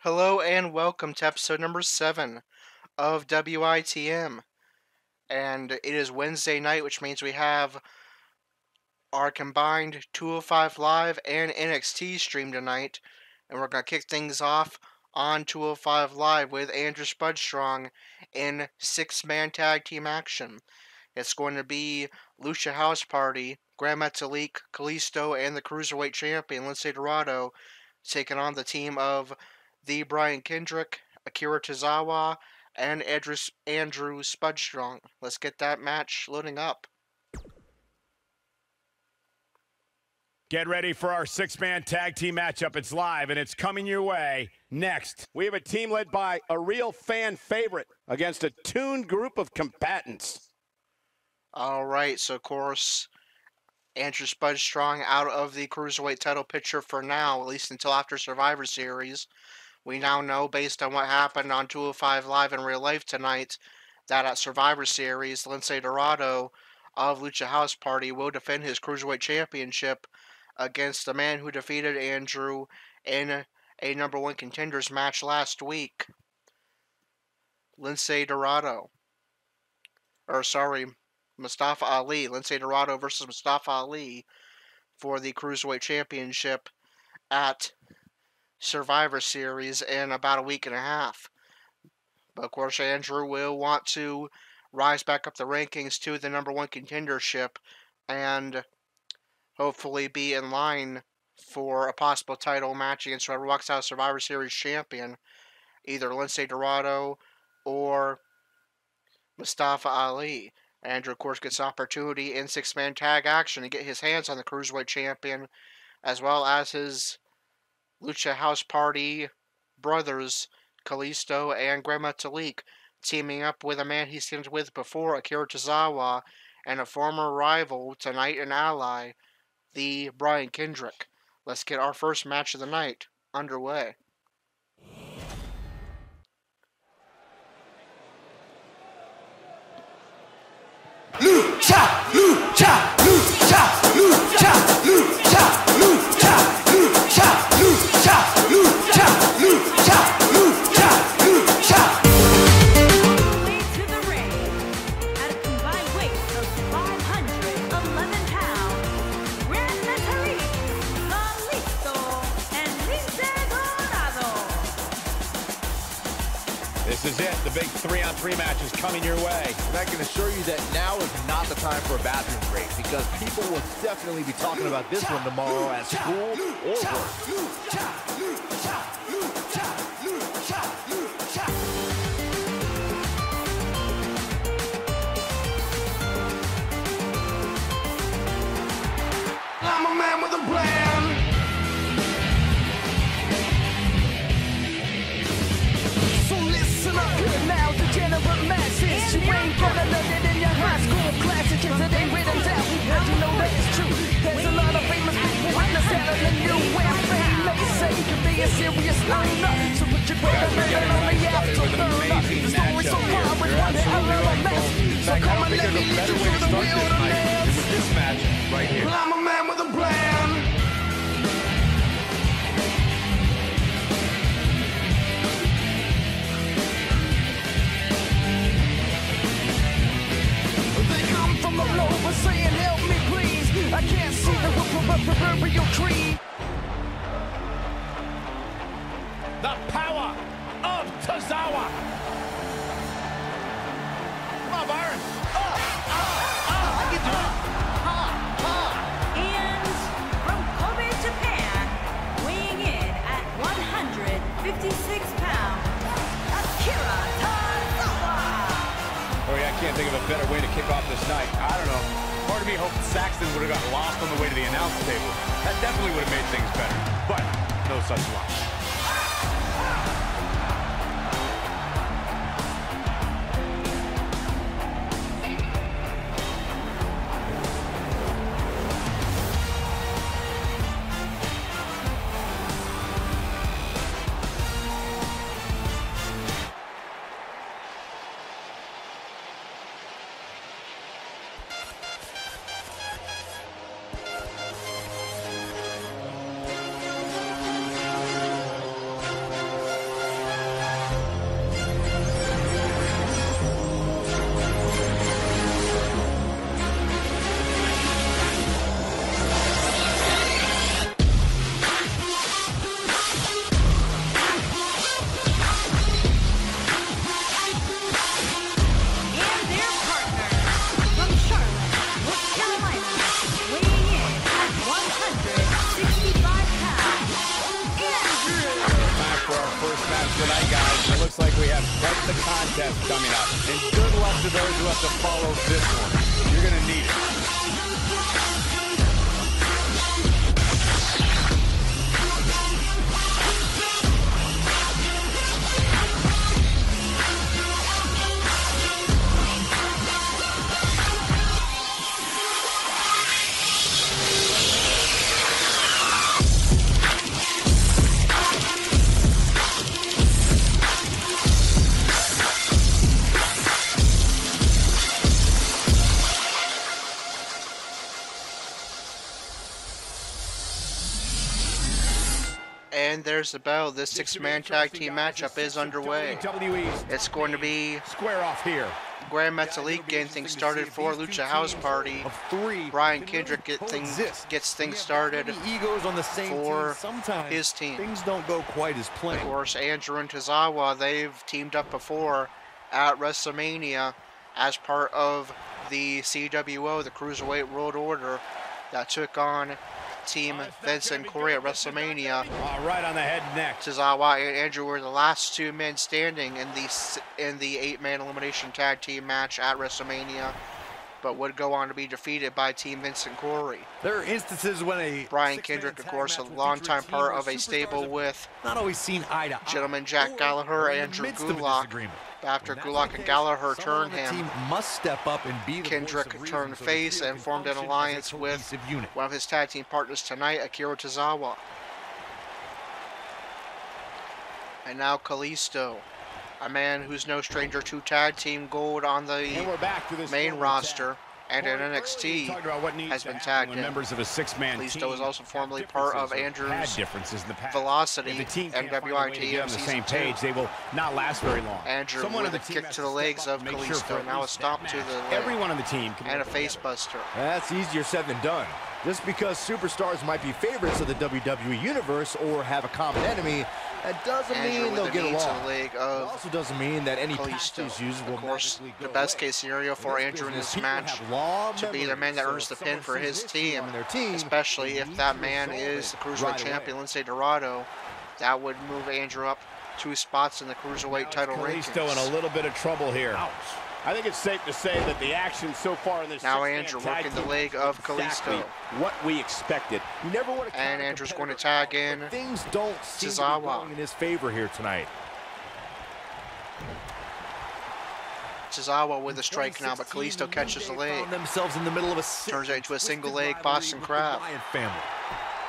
Hello and welcome to episode number 7 of WITM. And it is Wednesday night, which means we have our combined 205 Live and NXT stream tonight. And we're going to kick things off on 205 Live with Andrew Spudstrong in 6-man tag team action. It's going to be Lucha House Party, Grand Metalik, Kalisto, and the Cruiserweight Champion, Lince Dorado, taking on the team of the Brian Kendrick, Akira Tozawa, and Andrew Spudstrong. Let's get that match loading up. Get ready for our 6-man tag team matchup. It's live and it's coming your way next. We have a team led by a real fan favorite against a tuned group of combatants. Alright, so of course, Andrew Spudstrong out of the Cruiserweight title picture for now, at least until after Survivor Series. We now know, based on what happened on 205 Live in real life tonight, that at Survivor Series, Lince Dorado of Lucha House Party will defend his Cruiserweight Championship against the man who defeated Andrew in a number 1 contenders match last week. Mustafa Ali. Lince Dorado versus Mustafa Ali for the Cruiserweight Championship at Survivor Series in about a week and a half. But of course, Andrew will want to rise back up the rankings to the number 1 contendership and hopefully be in line for a possible title match against whoever walks out Survivor Series champion, either Lince Dorado or Mustafa Ali. Andrew, of course, gets an opportunity in 6-man tag action to get his hands on the Cruiserweight champion, as well as his Lucha House Party brothers, Kalisto and Grand Metalik, teaming up with a man he's teamed with before, Akira Tozawa, and a former rival, tonight an ally, the Brian Kendrick. Let's get our first match of the night underway. Lucha, lucha, lucha, lucha, lucha, lucha, lucha, lucha, lucha, lucha, lucha, lucha. Way to the ring at a combined weight of 511 pounds. Grand Metalik, Kalisto, and Lince Dorado. This is it. The big 3-on-3 match is coming your way. And I can assure you that now is not the time for a bathroom break, because people will definitely be talking about this one tomorrow at school or work. I'm a man with a plan. So listen up now, the general masses. You ain't gonna learn it in your high school classes, cause it ain't written down. And you know that it's true. There's a lot of famous people in the center of you. Where fame may say can be a serious learner. So put your brother on the afterburner. The story's so far with one hell of a mess. So come on, let me lead you through the wilderness. With this match right here. Well, I'm a man with a plan. They come from all over saying, help me please. I can't see the proverbial tree. The power of Tozawa. Come on, Byron. And from Kobe, Japan, weighing in at 156 pounds, Akira Tozawa. Oh yeah, I can't think of a better way to kick off this night. I don't know. Part of me hoped Saxton would have gotten lost on the way to the announce table. That definitely would have made things better. But no such luck. quite the contest coming up. And good luck to those who have to follow this one. You're going to need it. And there's the bell. This six-man tag team matchup is underway. It's going to be square off here. Grand Metalik getting things started for Lucha House Party. Brian Kendrick gets things started for his team. Things don't go quite as planned. Of course, Andrew and Tozawa, they've teamed up before at WrestleMania as part of the CWO, the Cruiserweight World Order, that took on Team Vincent Corey at WrestleMania. Right on the head next. Tozawa and Andrew were the last two men standing in the 8-man elimination tag team match at WrestleMania, but would go on to be defeated by Team Vincent Corey. There are instances when Brian Kendrick, of course, a longtime part of a stable with not always seen eye to eye. Gentleman Jack Gallagher and Andrew Gulak. After Gulak and Gallagher turned him, must step up and be Kendrick turned face and formed an alliance with one of his tag team partners tonight, Akira Tozawa. And now Kalisto, a man who's no stranger to tag team gold on the main roster and in NXT, has been tagged in. Members of a six-man Kalisto was also formerly part of Andrew's Velocity and WITM on the same page. They will not last very long. Andrew with a kick to the legs of Kalisto, now a stomp to the leg. Everyone on the team and a face buster. That's easier said than done. Just because superstars might be favorites of the WWE Universe or have a common enemy, that doesn't mean they'll get along. It also doesn't mean that any past issues will magically go away. The best case scenario for Andrew in this match to be the man that earns the pin for his team, especially if that man is the Cruiserweight champion, Lince Dorado. That would move Andrew up 2 spots in the Cruiserweight title rankings. Kalisto in a little bit of trouble here. Ouch. I think it's safe to say that the action so far in this now Andrew working the leg of Kalisto. What we expected. You never want to and Andrew's going to tag in things don't seem to be going in his favor here tonight. Tozawa with a strike now, but Kalisto catches the leg. Themselves in the middle of a turns it into a single leg Boston Crab.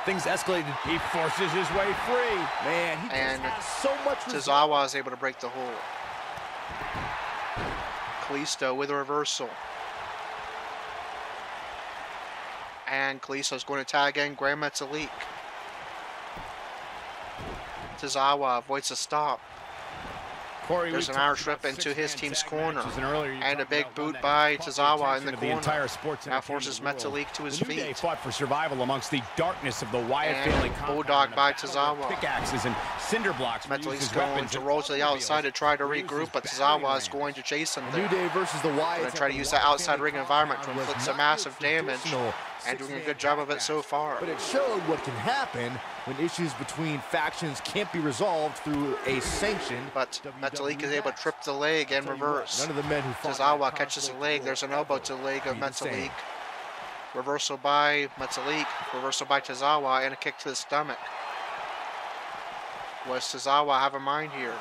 Things escalated. He forces his way free. Man, he and just has so much Tozawa is able to break the hold. Kalisto with a reversal. And Kalisto's going to tag in Grand Metalik. Tozawa avoids a stop. There's an Irish whip into his team's corner. And a big boot by Tozawa in the corner. Now forces Metalik to his feet. They fought for survival amongst the darkness of the Wyatt family. Bulldog by Tozawa. Pickaxes and cinder blocks. Metalik's going to roll to the outside to try to regroup, but Tozawa is going to chase him there. New Day versus the Wyatt. Going to try to use that outside ring environment to inflict some massive damage. And doing a good job of it so far. But it showed what can happen when issues between factions can't be resolved through a sanction. But Metalik is able to trip the leg and reverse. None of the men who fought Tozawa catches the leg. There's an elbow to the leg of Metalik. Reversal by Metalik. Reversal by Tozawa and a kick to the stomach. What does Tozawa have in mind here?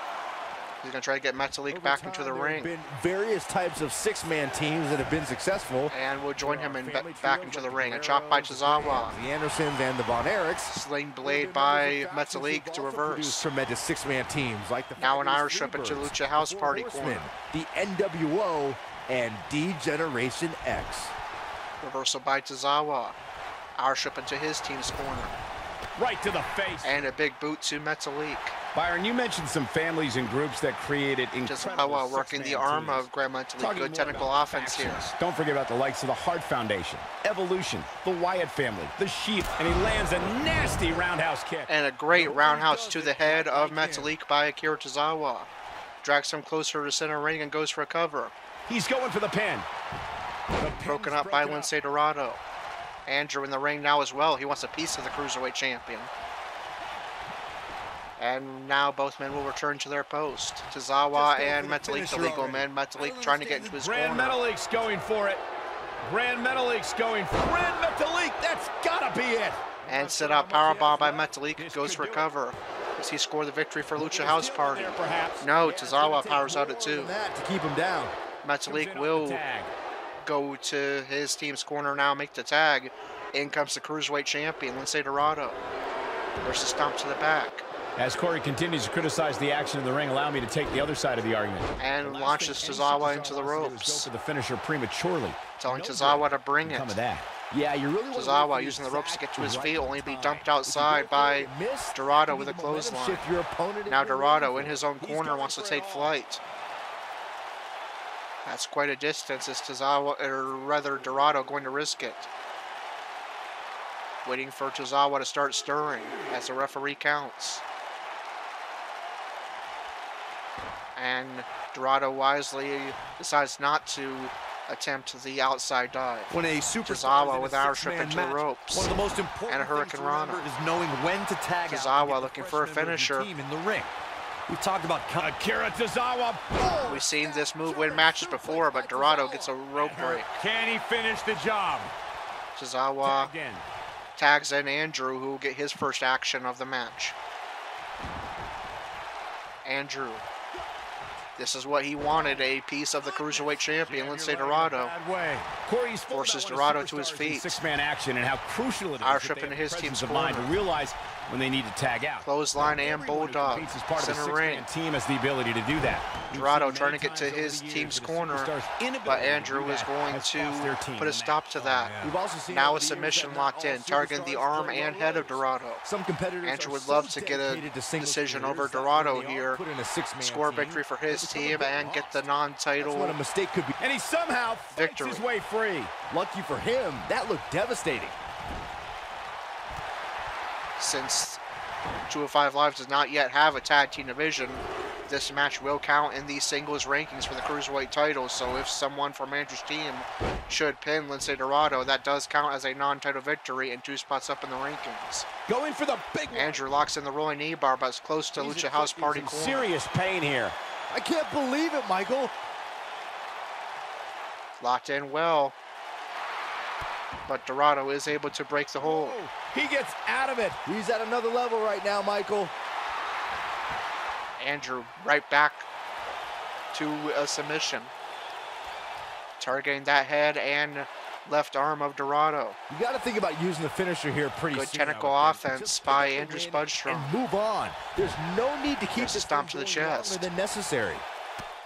He's going to try to get Metalik back into the ring. There have been various types of six-man teams that have been successful. And we'll join him back into the ring. A chop by Tozawa. The Andersons and the Von Erichs. Sling blade by Metalik to reverse. Tremendous six-man teams like the now an Irish whip into Lucha House Party corner. The NWO and D-Generation X. Reversal by Tozawa. Irish whip into his team's corner. Right to the face. And a big boot to Metalik. Byron, you mentioned some families and groups that created incredible working the arm of Grand Metalik. Good technical offense here. Don't forget about the likes of the Hart Foundation, Evolution, the Wyatt family, the Sheep, and he lands a nasty roundhouse kick. And a great roundhouse to the head of Metalik by Akira Tozawa. Drags him closer to center ring and goes for a cover. He's going for the pin. Broken up by Lince Dorado. Andrew in the ring now as well. He wants a piece of the Cruiserweight champion. And now both men will return to their post. Tozawa and Metalik, the legal men. Metalik trying to get into his corner. Grand Metalik's going for it. Grand Metalik's going for Grand Metalik. That's gotta be it. And set up powerbomb by Metalik. Goes for cover. Does he score the victory for Lucha House Party? No, Tozawa powers out at 2. To keep him down. Metalik will go to his team's corner now, make the tag. In comes the Cruiserweight champion, Lince Dorado. Versus stomp to the back. As Corey continues to criticize the action in the ring, allow me to take the other side of the argument. And launches Tozawa into the ropes. Go for the finisher prematurely. Telling Tozawa to bring it. Some of that. Yeah, you really Tozawa using the ropes to get to his feet, only be dumped outside by Dorado with a clothesline. Now Dorado in his own corner wants to take flight. That's quite a distance. Is Tozawa, or rather Dorado, going to risk it? Waiting for Tozawa to start stirring as the referee counts. And Dorado wisely decides not to attempt the outside dive. When a super Tozawa with Irish whip into the ropes. One of the most important and a Hurricane Rana. is knowing when to tag Tozawa looking for a finisher. Team in the ring. We've talked about Akira Tozawa. We've seen this move win matches before, but Dorado gets a rope break. Can he finish the job? Tozawa tags in Andrew, who will get his first action of the match. Andrew. This is what he wanted, a piece of the Cruiserweight champion, Lince Dorado. Forces Dorado to his feet. Six-man action and how crucial it is Irish whip into his team's corner. To realize when they need to tag out. Clothesline and bulldog. Center ring. Team has the ability to do that. Dorado trying to get to his team's corner, but Andrew is going to put a stop to that. Now a submission locked in, targeting the arm and head of Dorado. Andrew would love to get a decision over Dorado here, score victory for his team, and get the non-title and he somehow victory. His way free. Lucky for him, that looked devastating. Since 205 Live does not yet have a tag team division, this match will count in the singles rankings for the Cruiserweight title. So if someone from Andrew's team should pin Lince Dorado, that does count as a non-title victory and 2 spots up in the rankings. Going for the big one. Andrew locks in the rolling knee bar, but it's close to Lucha House Party corner. Serious pain here. I can't believe it, Michael. Locked in well, but Dorado is able to break the hold. He gets out of it. He's at another level right now, Michael. Andrew right back to a submission. Targeting that head and left arm of Dorado. You got to think about using the finisher here pretty soon. Good technical offense by Andrew Spudstrom. And move on. There's no need to keep this stomp to the chest. Than necessary.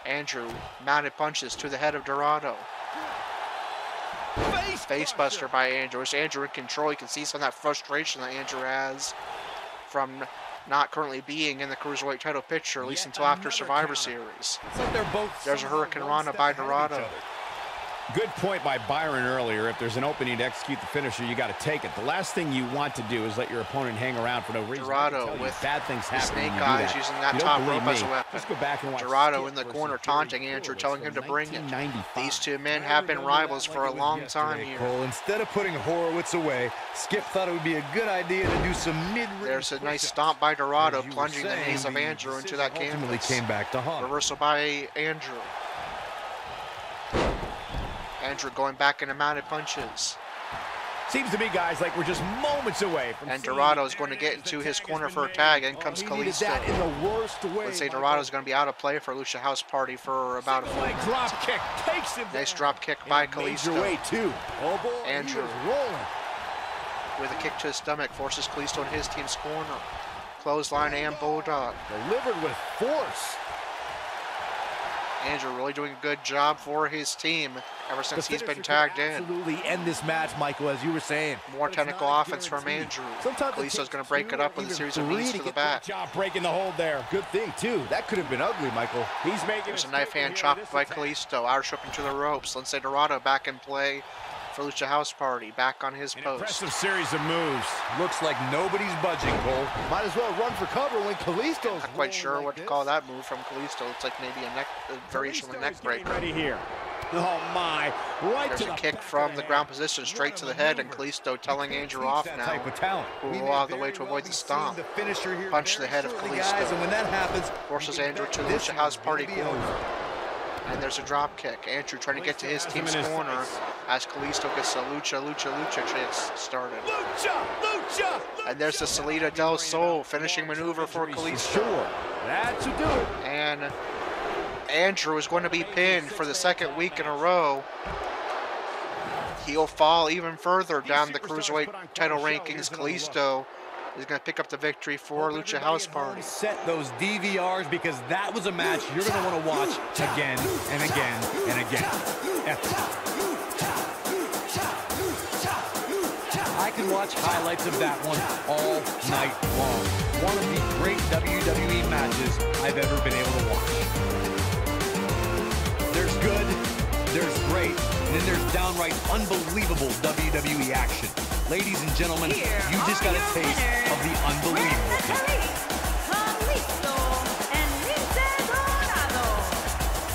Andrew mounted punches to the head of Dorado. Facebuster by Andrew. It's Andrew in control. You can see some of that frustration that Andrew has from not currently being in the Cruiserweight title picture, at least until after Survivor Series. There's a Hurricane Rana by Dorado. Good point by Byron earlier. If there's an opening to execute the finisher, you got to take it. The last thing you want to do is let your opponent hang around for no reason. Dorado with bad things happen. Snake Eyes using that top rope as a weapon. Let's go back and watch Dorado in the corner taunting Andrew, telling him to bring it. These two men have been rivals for a long time here. Instead of putting Horowitz away, Skip thought it would be a good idea to do some mid-range. There's a nice stomp by Dorado, plunging the knees of Andrew into that canvas. Came back to haunt. Reversal by Andrew. Andrew going back into mounted punches. Seems to me, guys, like we're just moments away from. And Dorado is going to get into his corner for a tag. In comes Kalisto. That in the worst way. Let's say Dorado is going to be out of play for Lucha House Party for about a leg drop kick takes him. Nice drop kick by Kalisto. Way too. Oh boy, Andrew rolling with a kick to his stomach forces Kalisto in his team's corner. Clothesline and bulldog. Delivered with force. Andrew really doing a good job for his team ever since he's been tagged in. Absolutely end this match, Michael, as you were saying. More technical offense from Andrew. Kalisto's going to break it up with a series of knees to the back. Job breaking the hold there. Good thing, too. That could have been ugly, Michael. He's making There's a knife hand chop by Kalisto. Irish whip into the ropes. Lince Dorado back in play for Lucha House Party, back on his post. Impressive series of moves. Looks like nobody's budging, Cole. Might as well run for cover when Kalisto's not quite sure what to call that move from Kalisto. It's like maybe a variation of a neck breaker. Ready here. Oh my, right There's to a the kick from the ground position straight to the head, and Kalisto telling Andrew off now. Who will allow the way to avoid the stomp. Punch to the head of Kalisto. And when that happens, Forces Andrew to the Lucha House Party corner. And there's a drop kick. Andrew trying to get to his team's corner as Kalisto gets the Lucha chants started. And there's the Salida del Sol finishing maneuver for Kalisto. Sure, that should do it. And Andrew is going to be pinned for the second week in a row. He'll fall even further down the Cruiserweight title rankings. Kalisto is going to pick up the victory for Lucha House Party. Set those DVRs because that was a match you're going to want to watch again and again and again. I can watch highlights of that one all night long. One of the great WWE matches I've ever been able to watch. There's good, there's great, and then there's downright unbelievable WWE action. Ladies and gentlemen, you just got a taste of the unbelievable.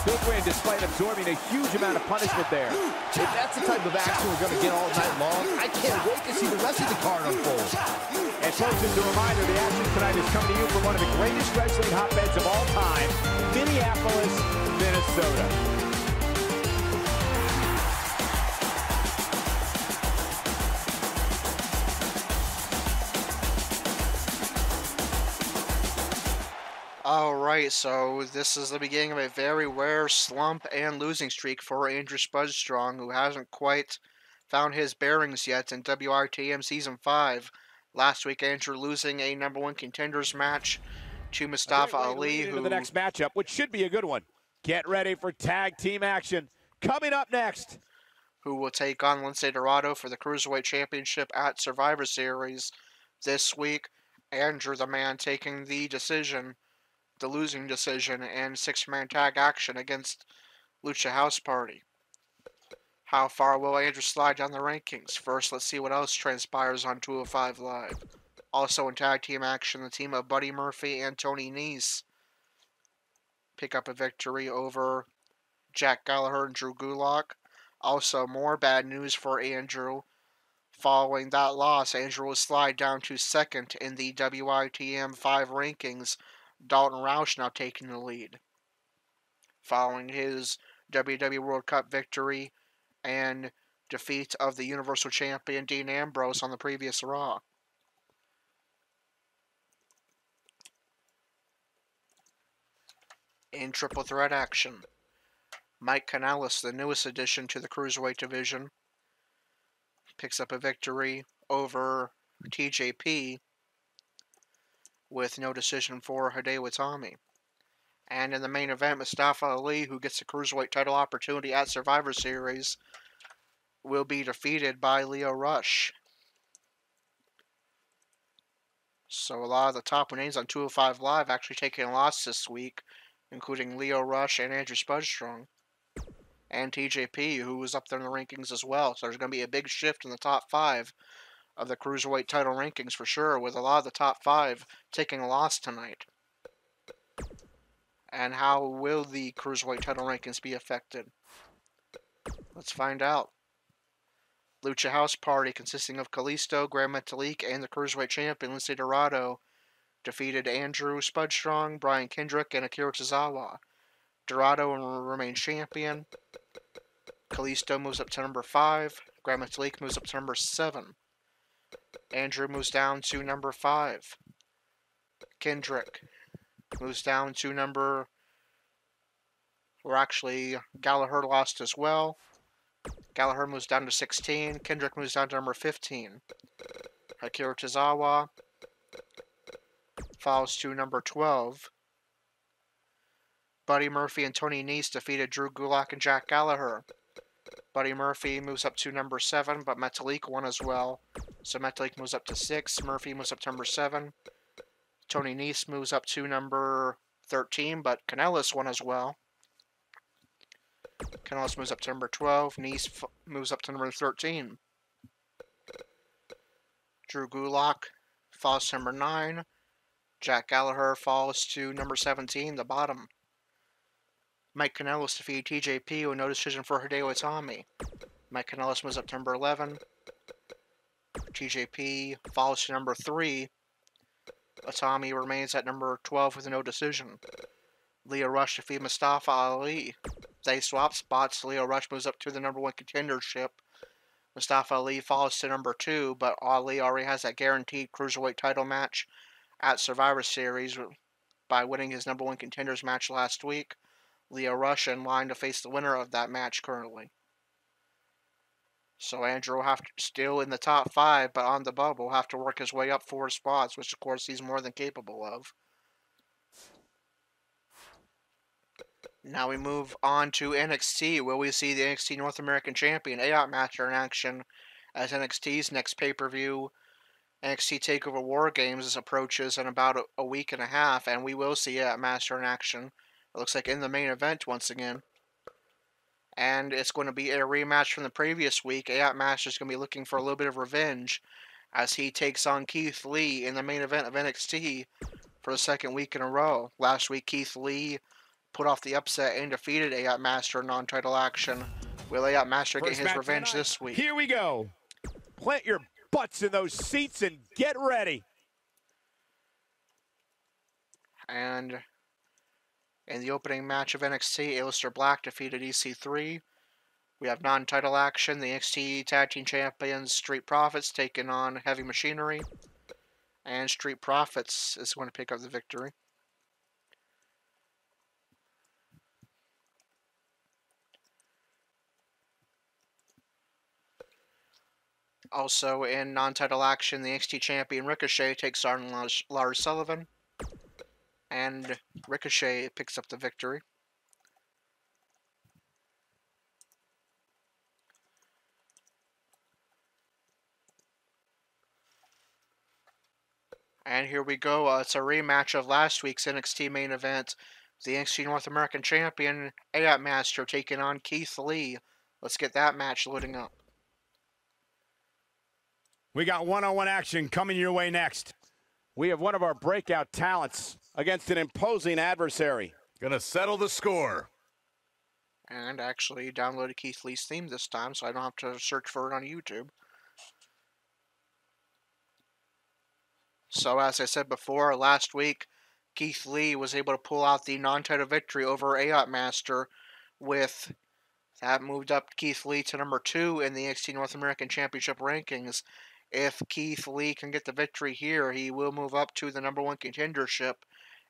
Big win despite absorbing a huge amount of punishment there. If that's the type of action we're going to get all night long, I can't wait to see the rest of the card unfold. And folks, as a reminder, the action tonight is coming to you from one of the greatest wrestling hotbeds of all time, Minneapolis, Minnesota. Alright, so this is the beginning of a very rare slump and losing streak for Andrew Spudstrong, who hasn't quite found his bearings yet in WITM Season 5. Last week, Andrew losing a #1 contenders match to Mustafa Ali, who... the next matchup, which should be a good one. Get ready for tag team action. Coming up next, who will take on Lince Dorado for the Cruiserweight Championship at Survivor Series this week. Andrew, the man, taking the decision, the losing decision, and six-man tag action against Lucha House Party. How far will Andrew slide down the rankings? First, let's see what else transpires on 205 Live. Also in tag team action, the team of Buddy Murphy and Tony Nese pick up a victory over Jack Gallagher and Drew Gulak. Also, more bad news for Andrew. Following that loss, Andrew will slide down to second in the WITM 5 rankings. Dalton Roush now taking the lead. Following his WWE World Cup victory and defeat of the Universal Champion Dean Ambrose on the previous Raw. In triple threat action, Mike Kanellis, the newest addition to the Cruiserweight division, picks up a victory over TJP with no decision for Hideo Itami. And in the main event, Mustafa Ali, who gets the Cruiserweight title opportunity at Survivor Series, will be defeated by Lio Rush. So a lot of the top names on 205 Live actually taking a loss this week, including Lio Rush and Andrew Spudstrong. And TJP, who was up there in the rankings as well. So there's going to be a big shift in the top 5 of the Cruiserweight title rankings for sure, with a lot of the top 5 taking a loss tonight. And how will the Cruiserweight title rankings be affected? Let's find out. Lucha House Party, consisting of Kalisto, Grand Metalik, and the Cruiserweight Champion, Lince Dorado, defeated Andrew Spudstrong, Brian Kendrick, and Akira Tozawa. Dorado remains champion. Kalisto moves up to number 5. Grand Metalik moves up to number 7. Andrew moves down to number 5. Kendrick moves down to number... Or actually, Gallagher lost as well. Gallagher moves down to 16. Kendrick moves down to number 15. Akira Tozawa falls to number 12. Buddy Murphy and Tony Nese defeated Drew Gulak and Jack Gallagher. Buddy Murphy moves up to number 7, but Metalik won as well. So Metalik moves up to 6. Murphy moves up to number 7. Tony Nese moves up to number 13, but Kanellis won as well. Kanellis moves up to number 12. Nese moves up to number 13. Drew Gulak falls to number 9. Jack Gallagher falls to number 17, the bottom. Mike Kanellis defeated TJP with no decision for Hideo Itami. Mike Kanellis moves up to number 11. TJP falls to number 3. Itami remains at number 12 with no decision. Lio Rush defeated Mustafa Ali. They swap spots. Lio Rush moves up to the number 1 contendership. Mustafa Ali falls to number 2, but Ali already has that guaranteed Cruiserweight title match at Survivor Series by winning his number 1 contenders match last week. Lio Rush in line to face the winner of that match currently. So Andrew will have to, still in the top 5, but on the bubble, will have to work his way up 4 spots, which of course he's more than capable of. Now we move on to NXT, where we see the NXT North American Champion, AOT Master, in action as NXT's next pay-per-view, NXT TakeOver War Games, approaches in about a week and a half, and we will see AOT Master in action. It looks like in the main event once again. And it's going to be a rematch from the previous week. AOT Master is going to be looking for a little bit of revenge as he takes on Keith Lee in the main event of NXT for the second week in a row. Last week, Keith Lee put off the upset and defeated AOT Master in non-title action. Will AOT Master get his revenge this week? Here we go. Plant your butts in those seats and get ready. And in the opening match of NXT, Aleister Black defeated EC3. We have non-title action. The NXT Tag Team Champions, Street Profits, taking on Heavy Machinery. And Street Profits is going to pick up the victory. Also in non-title action, the NXT Champion Ricochet takes on Lars Sullivan. And Ricochet picks up the victory. And here we go. It's a rematch of last week's NXT main event. The NXT North American Champion, AOT Master, taking on Keith Lee. Let's get that match loading up. We got one-on-one action coming your way next. We have one of our breakout talents against an imposing adversary. Gonna settle the score. And actually downloaded Keith Lee's theme this time, so I don't have to search for it on YouTube. So as I said before, last week, Keith Lee was able to pull out the non-title victory over AOT Master with... That moved up Keith Lee to number 2 in the NXT North American Championship rankings. If Keith Lee can get the victory here, he will move up to the number 1 contendership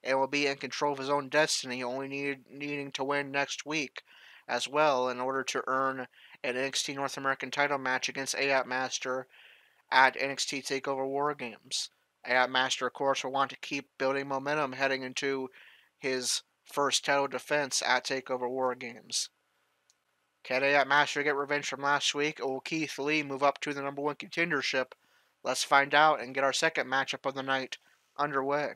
and will be in control of his own destiny, only needing to win next week as well in order to earn an NXT North American title match against AOT Master at NXT TakeOver War Games. AOT Master, of course, will want to keep building momentum heading into his first title defense at TakeOver War Games. Can AOT Master get revenge from last week, or will Keith Lee move up to the number 1 contendership? Let's find out and get our second matchup of the night underway.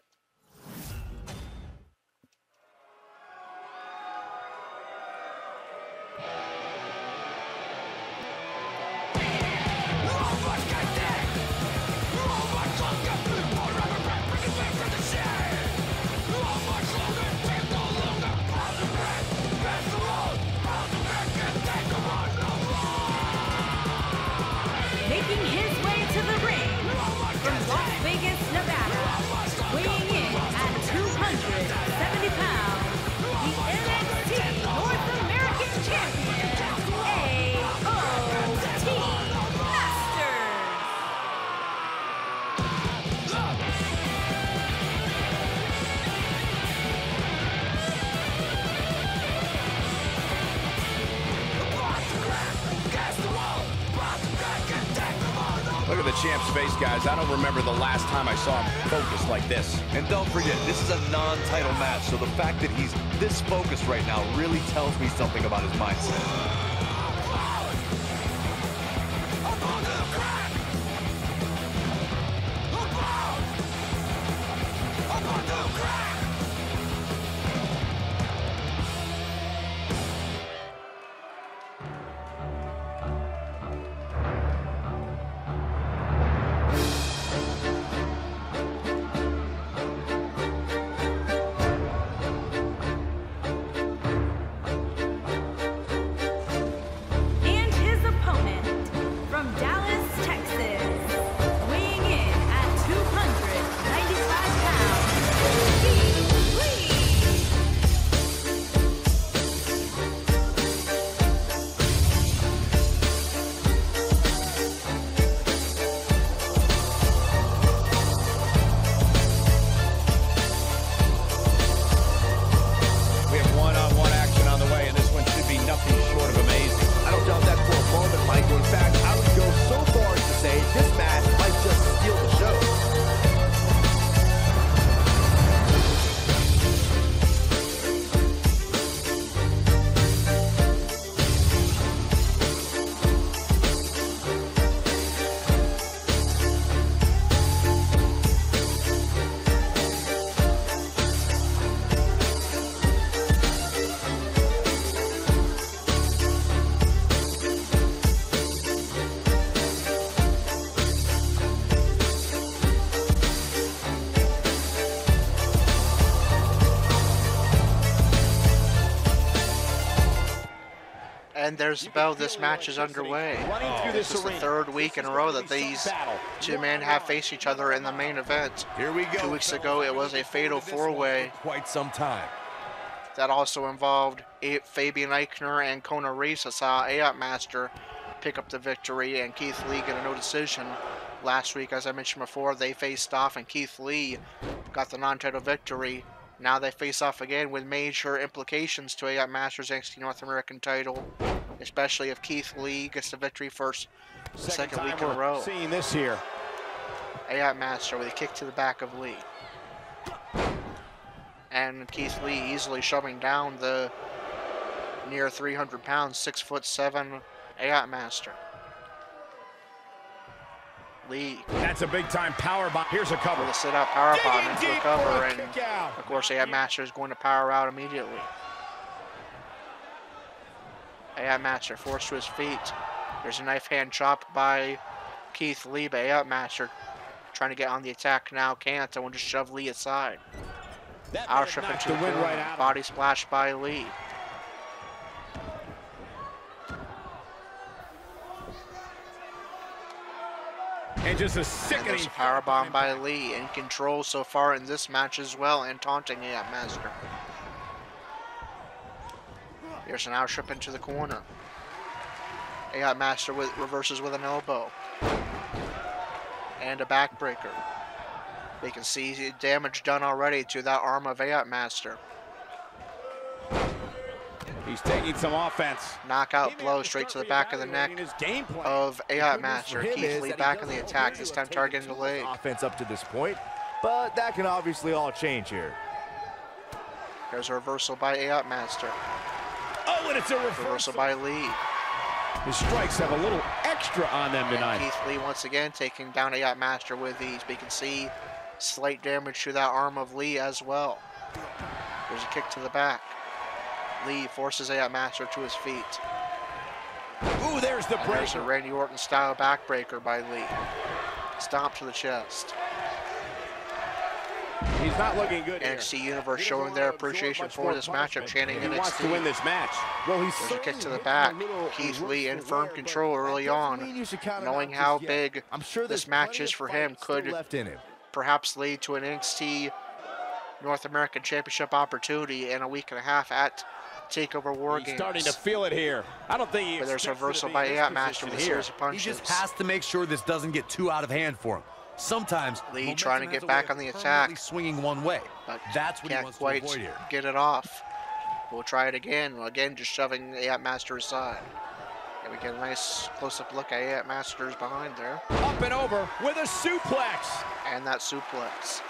Making his way to the ring from Las Vegas, Nevada, weighing in at 270 pounds, the NXT North American Champion, AOT Masters. Look at the champ's face, guys. I don't remember the last time I saw him focused like this. And don't forget, this is a non-title match, so the fact that he's this focused right now really tells me something about his mindset. And there's the bell. This match is underway. This is the third week in a row that these two men have faced each other in the main event. Here we go. 2 weeks ago, it was a fatal four-way. Quite some time. That also involved Fabian Eichner and Kona Reese. I saw Ayat Master pick up the victory and Keith Lee get a no decision. Last week, as I mentioned before, they faced off and Keith Lee got the non-title victory. Now they face off again with major implications to Ayat Master's NXT North American title, especially if Keith Lee gets the victory first the second week in a row. Seeing this here. Ayat Master with a kick to the back of Lee. And Keith Lee easily shoving down the near 300 pounds, 6'7" Ayat Master. Lee. That's a big time power bomb. Here's a cover. With a sit-out power bomb into a cover, and of course Ayat Master is going to power out immediately. Ayat Master forced to his feet. There's a knife hand chop by Keith Lee, but Ayat Master trying to get on the attack now can't. I want to shove Lee aside. Roush up into the win right out. Body splash by Lee. And just a sickening powerbomb by Lee, in control so far in this match as well, and taunting Ayat Master. Here's an Roush up into the corner. Ayat Master reverses with an elbow. And a backbreaker. We can see damage done already to that arm of Ayat Master. He's taking some offense. Knockout blow straight to the back of the neck of Ayat Master. Keith Lee back on the attack, this time targeting the leg. Offense up to this point, but that can obviously all change here. There's a reversal by Ayat Master. Oh, and it's a reversal by Lee. His strikes have a little extra on them tonight. And Keith Lee once again taking down Ayat Master with ease. We can see slight damage to that arm of Lee as well. There's a kick to the back. Lee forces Ayat Master to his feet. Ooh, there's the break. There's a Randy Orton style backbreaker by Lee. Stomp to the chest. He's not looking good NXT here. Universe showing their appreciation for this matchup, chanting NXT. He wants to win this match. Well, there's a kick to the back. Keith Lee in firm control early on, knowing how big this match is for him, could perhaps lead to an NXT North American Championship opportunity in a week and a half at TakeOver War Games. He's starting to feel it here. I don't think there's a reversal by Ayat Master with a series of punches. He just has to make sure this doesn't get too out of hand for him. Sometimes Lee trying to get back on the attack, swinging one way, but that's what he wants to avoid here. Get it off. We'll try it again. Again, just shoving Ayat Master aside. And we get a nice close-up look at Ayat Master's behind there. Up and over with a suplex. And that suplex.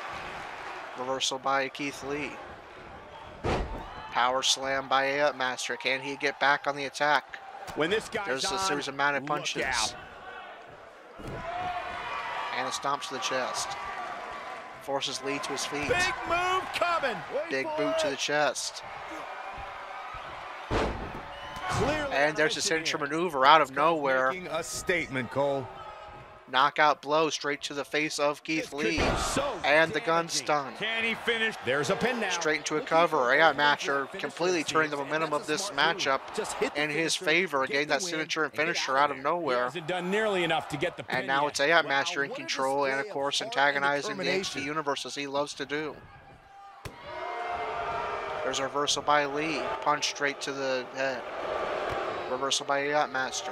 Reversal by Keith Lee. Power slam by Ayat Master. Can he get back on the attack? When this guy's There's a series of mounted punches. And a stomp to the chest. Forces Lee to his feet. Big move coming. Big boot to the chest. And there's a signature maneuver out of nowhere. Making a statement, Cole. Knockout blow straight to the face of Keith Lee. And the gun stun. Can he finish? There's a pin now. Straight into a cover. Ayat Master completely turning the momentum of this matchup in his favor. Getting that signature and finisher out of nowhere. Hasn't done nearly enough to get the pin. And now it's Ayat Master in control and, of course, antagonizing the NXT Universe as he loves to do. There's a reversal by Lee. Punch straight to the head. Reversal by Ayat Master.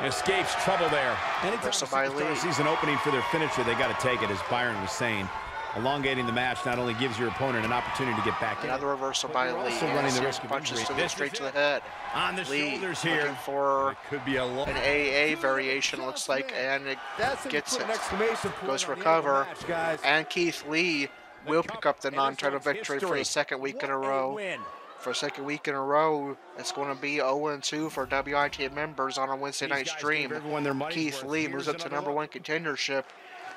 Escapes trouble there. Reversal by Lee. Sees an opening for their finisher, they got to take it, as Byron was saying. Elongating the match not only gives your opponent an opportunity to get back in. Another reversal by Lee. And the risk of punches straight to the head. On the shoulders here. Looking for it could be an AA variation, looks like, and it gets it. Goes for cover. And Keith Lee will pick up the non-title victory for the second week in a row. For a second week in a row, it's going to be 0-2 for WITM members on a Wednesday night stream. Keith Lee moves up to #1 contendership,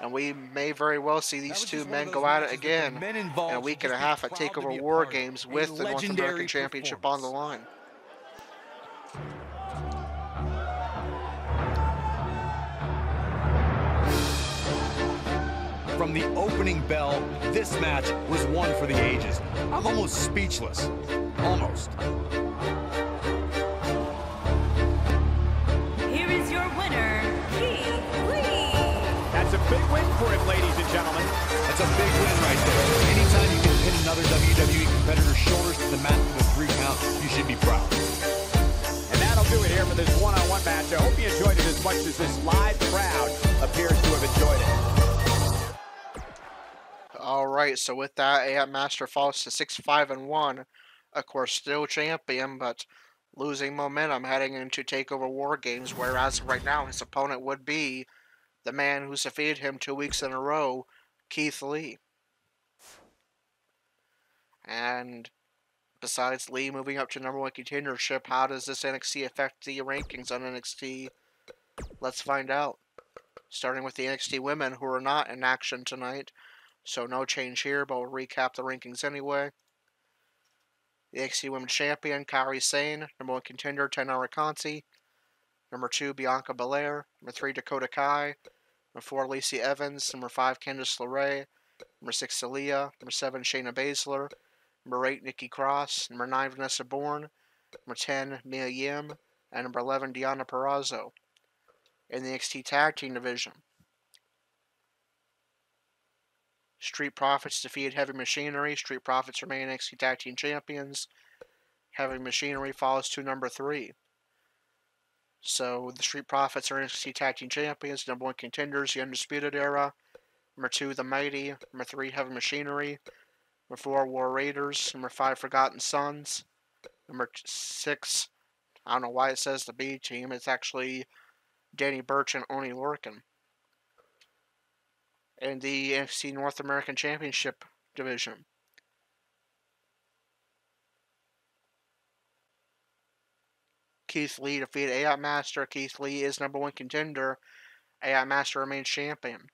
and we may very well see these two men go at it again in a week and a half at TakeOver War Games with the North American Championship on the line. From the opening bell, this match was one for the ages. I'm almost speechless. Almost. big win for him, ladies and gentlemen. That's a big win right there. Anytime you can pin another WWE competitor's shoulders to the mat with a 3 count, you should be proud. And that'll do it here for this one-on-one match. I hope you enjoyed it as much as this live crowd appears to have enjoyed it. Alright, so with that, AIM Master falls to 6-5-1. Of course, still champion, but losing momentum heading into TakeOver War Games, whereas right now his opponent would be the man who's defeated him 2 weeks in a row, Keith Lee. And besides Lee moving up to #1 contendership, how does this NXT affect the rankings on NXT? Let's find out. Starting with the NXT women, who are not in action tonight, so no change here, but we'll recap the rankings anyway. The NXT Women's Champion, Kairi Sane. #1 contender, Taynara Conti. #2, Bianca Belair. #3, Dakota Kai. #4, Lacey Evans. #5, Candice LeRae. #6, Aaliyah. #7, Shayna Baszler. #8, Nikki Cross. #9, Vanessa Bourne. #10, Mia Yim. And #11, Deonna Purrazzo. In the NXT Tag Team Division, Street Profits defeated Heavy Machinery. Street Profits remain NXT Tag Team Champions. Heavy Machinery falls to #3. So the Street Profits are NXT Tag Team Champions. #1 contenders, the Undisputed Era. #2, The Mighty. #3, Heavy Machinery. #4, War Raiders. #5, Forgotten Sons. #6, I don't know why it says the B Team. It's actually Danny Burch and Oney Lorcan. In the NXT North American Championship Division, Keith Lee defeated AIM Master. Keith Lee is #1 contender. AIM Master remains champion.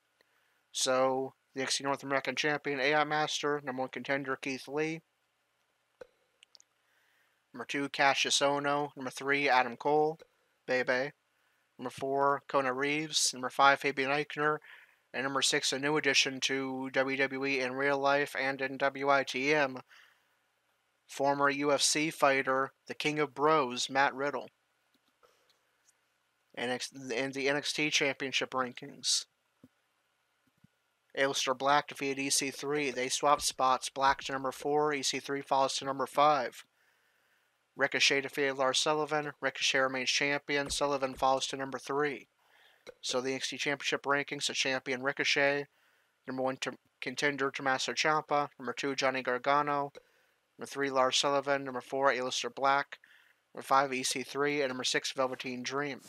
So, the NXT North American Champion, AIM Master. #1 contender, Keith Lee. #2, Cassius Ohno. #3, Adam Cole. Bebe. #4, Kona Reeves. #5, Fabian Eichner. And #6, a new addition to WWE in real life and in WITM, former UFC fighter, the King of Bros, Matt Riddle. In the NXT Championship rankings, Aleister Black defeated EC3. They swapped spots. Black to #4, EC3 falls to #5. Ricochet defeated Lars Sullivan. Ricochet remains champion. Sullivan falls to #3. So the NXT Championship rankings, the champion Ricochet, #1 contender Tommaso Ciampa, #2 Johnny Gargano, #3 Lars Sullivan, #4 Aleister Black, #5 EC3, and #6 Velveteen Dream.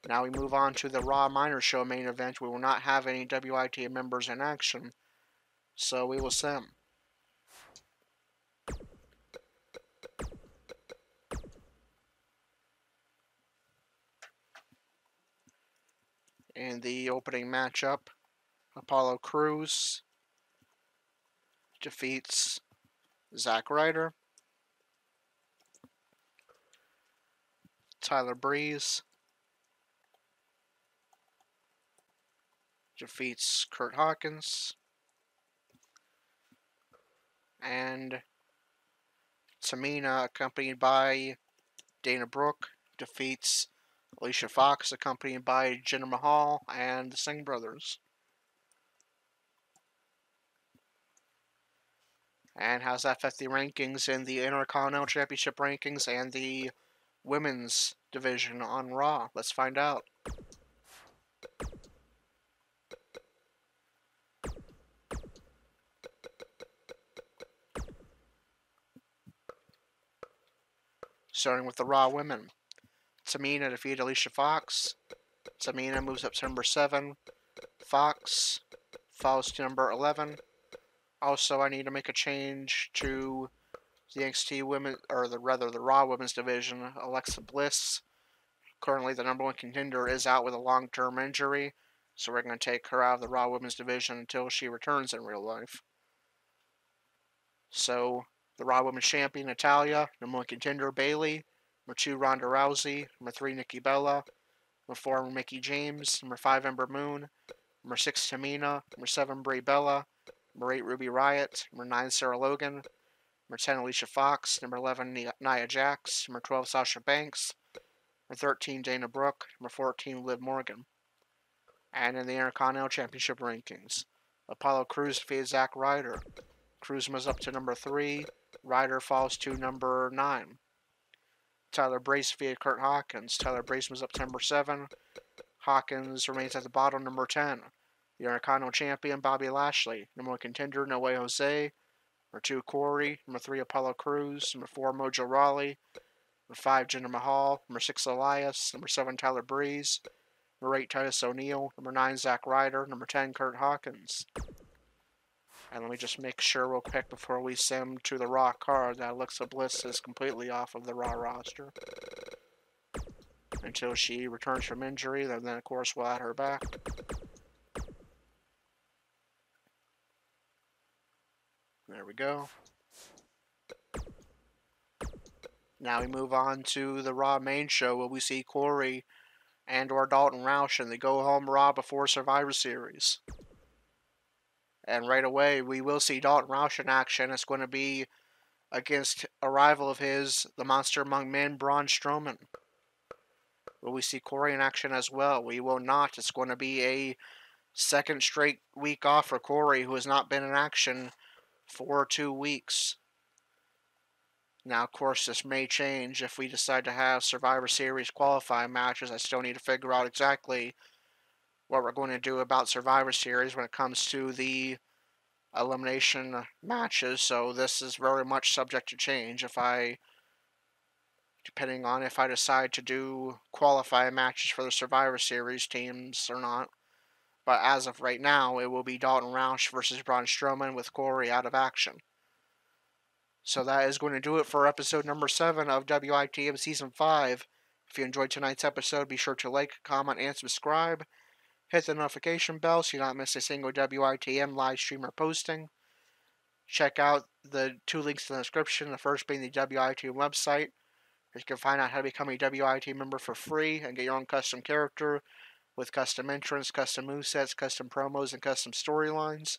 Now we move on to the Raw Minor Show main event. We will not have any WITM members in action, so we will sim. In the opening matchup, Apollo Crews defeats Zack Ryder. Tyler Breeze defeats Kurt Hawkins. And Tamina, accompanied by Dana Brooke, defeats Alicia Fox, accompanied by Jinder Mahal and the Singh brothers. And how's that affect the rankings in the Intercontinental Championship rankings and the Women's Division on Raw? Let's find out. Starting with the Raw Women. Tamina defeated Alicia Fox. Tamina moves up to #7. Fox falls to #11. Also, I need to make a change to the NXT women, or the Raw Women's Division. Alexa Bliss, currently the #1 contender, is out with a long-term injury, so we're going to take her out of the Raw Women's Division until she returns in real life. So, the Raw Women's Champion, Natalya, #1 contender, Bayley, #2, Ronda Rousey, #3, Nikki Bella, #4, Mickie James, #5, Ember Moon, #6, Tamina, #7, Brie Bella, #8, Ruby Riott, #9, Sarah Logan, #10, Alicia Fox, #11, Nia Jax, #12, Sasha Banks, #13, Dana Brooke, #14, Liv Morgan. And in the Intercontinental Championship rankings, Apollo Crews defeated Zack Ryder. Crews moves up to number 3. Ryder falls to number 9. Tyler Brace defeated Kurt Hawkins. Tyler Brace moves up to number 7. Hawkins remains at the bottom, number 10. The Intercontinental Champion, Bobby Lashley. Number 1 contender, No Way Jose. Number 2, Corey. Number 3, Apollo Crews. Number 4, Mojo Rawley. Number 5, Jinder Mahal. Number 6, Elias. Number 7, Tyler Breeze. Number 8, Titus O'Neil. Number 9, Zack Ryder. Number 10, Kurt Hawkins. And let me just make sure real quick before we send to the Raw card that Alexa Bliss is completely off of the Raw roster. Until she returns from injury, then of course we'll add her back. There we go. Now we move on to the Raw main show where we see Corey and/or Dalton Roush in the Go Home Raw before Survivor Series. And right away, we will see Dalton Roush in action. It's going to be against a rival of his, the Monster Among Men, Braun Strowman. Will we see Corey in action as well? We will not. It's going to be a second straight week off for Corey, who has not been in action for 2 weeks. Now, of course, this may change if we decide to have Survivor Series qualifying matches. I still need to figure out exactly what we're going to do about Survivor Series when it comes to the elimination matches. So this is very much subject to change depending on if I decide to do qualifying matches for the Survivor Series teams or not. But as of right now, it will be Dalton Roush versus Braun Strowman with Corey out of action. So that is going to do it for episode number 7 of WITM Season 5. If you enjoyed tonight's episode, be sure to like, comment, and subscribe. Hit the notification bell so you don't miss a single WITM live stream or posting. Check out the 2 links in the description, the first being the WITM website. You can find out how to become a WITM member for free and get your own custom character with custom entrants, custom movesets, custom promos, and custom storylines.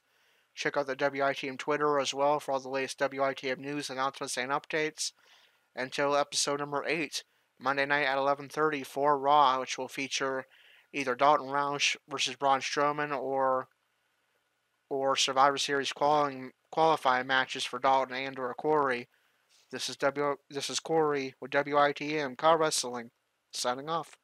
Check out the WITM Twitter as well for all the latest WITM news, announcements, and updates. Until episode number 8, Monday night at 11:30 for Raw, which will feature either Dalton Roush versus Braun Strowman or Survivor Series qualifying matches for Dalton and/or Corey. This is Corey with WITM Car Wrestling, signing off.